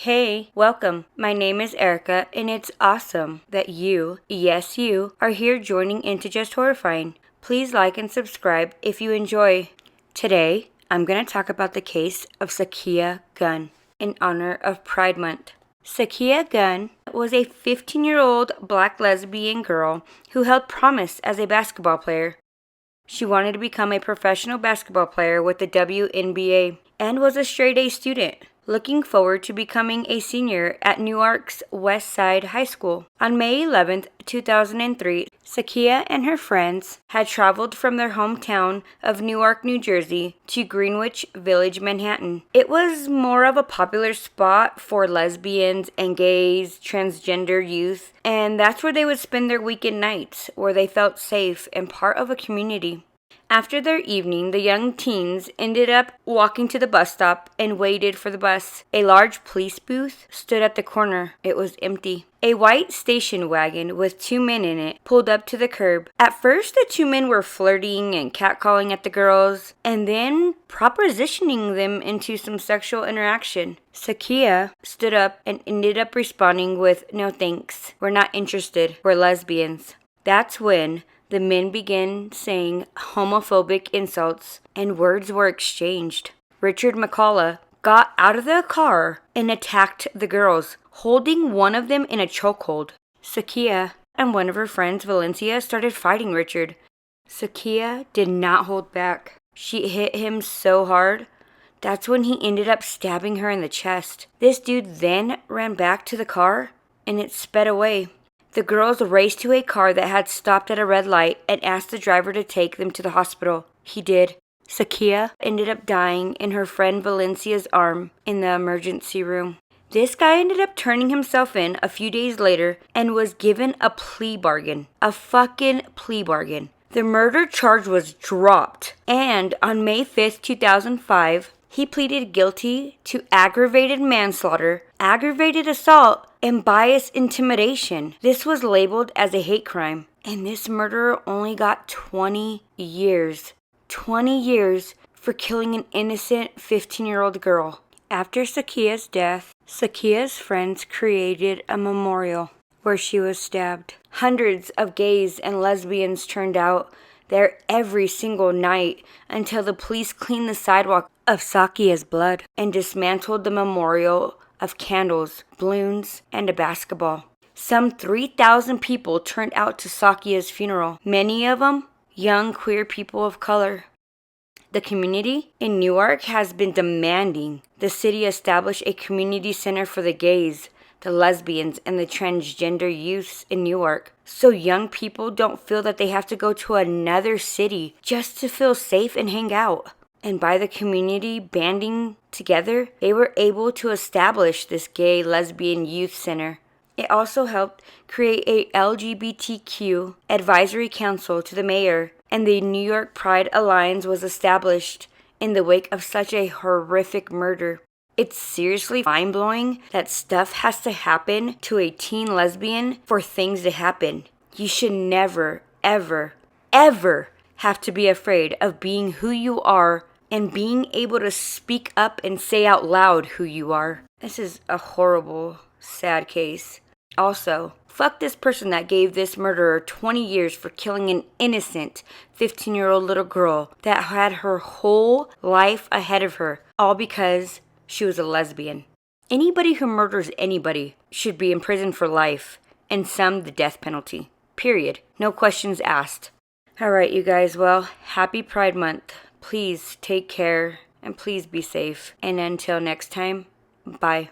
Hey, welcome. My name is Erica, and it's awesome that you, yes you, are here joining into Just Horrifying. Please like and subscribe if you enjoy. Today, I'm going to talk about the case of Sakia Gunn in honor of Pride Month. Sakia Gunn was a 15-year-old black lesbian girl who held promise as a basketball player. She wanted to become a professional basketball player with the WNBA and was a straight-A student, looking forward to becoming a senior at Newark's West Side High School. On May 11, 2003, Sakia and her friends had traveled from their hometown of Newark, New Jersey to Greenwich Village, Manhattan. It was more of a popular spot for lesbians and gays, transgender youth, and that's where they would spend their weekend nights, where they felt safe and part of a community. After their evening, the young teens ended up walking to the bus stop and waited for the bus. A large police booth stood at the corner. It was empty. A white station wagon with two men in it pulled up to the curb. At first, the two men were flirting and catcalling at the girls, and then propositioning them into some sexual interaction. Sakia stood up and ended up responding with, "No thanks. We're not interested. We're lesbians." That's when the men began saying homophobic insults, and words were exchanged. Richard McCullough got out of the car and attacked the girls, holding one of them in a chokehold. Sakia and one of her friends, Valencia, started fighting Richard. Sakia did not hold back. She hit him so hard. That's when he ended up stabbing her in the chest. This dude then ran back to the car, and it sped away. The girls raced to a car that had stopped at a red light and asked the driver to take them to the hospital. He did. Sakia ended up dying in her friend Valencia's arm in the emergency room. This guy ended up turning himself in a few days later and was given a plea bargain. A fucking plea bargain. The murder charge was dropped, and on May 5th, 2005, he pleaded guilty to aggravated manslaughter, aggravated assault, and bias intimidation. This was labeled as a hate crime, and this murderer only got 20 years. 20 years for killing an innocent 15-year-old girl. After Sakia's death, Sakia's friends created a memorial where she was stabbed. Hundreds of gays and lesbians turned out there every single night until the police cleaned the sidewalk of Sakia's blood and dismantled the memorial of candles, balloons, and a basketball. Some 3,000 people turned out to Sakia's funeral, many of them young queer people of color. The community in Newark has been demanding the city establish a community center for the gays, the lesbians, and the transgender youths in Newark, so young people don't feel that they have to go to another city just to feel safe and hang out. And by the community banding together, they were able to establish this gay lesbian youth center. It also helped create a LGBTQ advisory council to the mayor, and the New York Pride Alliance was established in the wake of such a horrific murder. It's seriously mind-blowing that stuff has to happen to a teen lesbian for things to happen. You should never, ever, ever have to be afraid of being who you are and being able to speak up and say out loud who you are. This is a horrible, sad case. Also, fuck this person that gave this murderer 20 years for killing an innocent 15-year-old little girl that had her whole life ahead of her, all because she was a lesbian. Anybody who murders anybody should be in prison for life, and some the death penalty. Period. No questions asked. Alright, you guys, well, happy Pride Month. Please take care, and please be safe. And until next time, bye.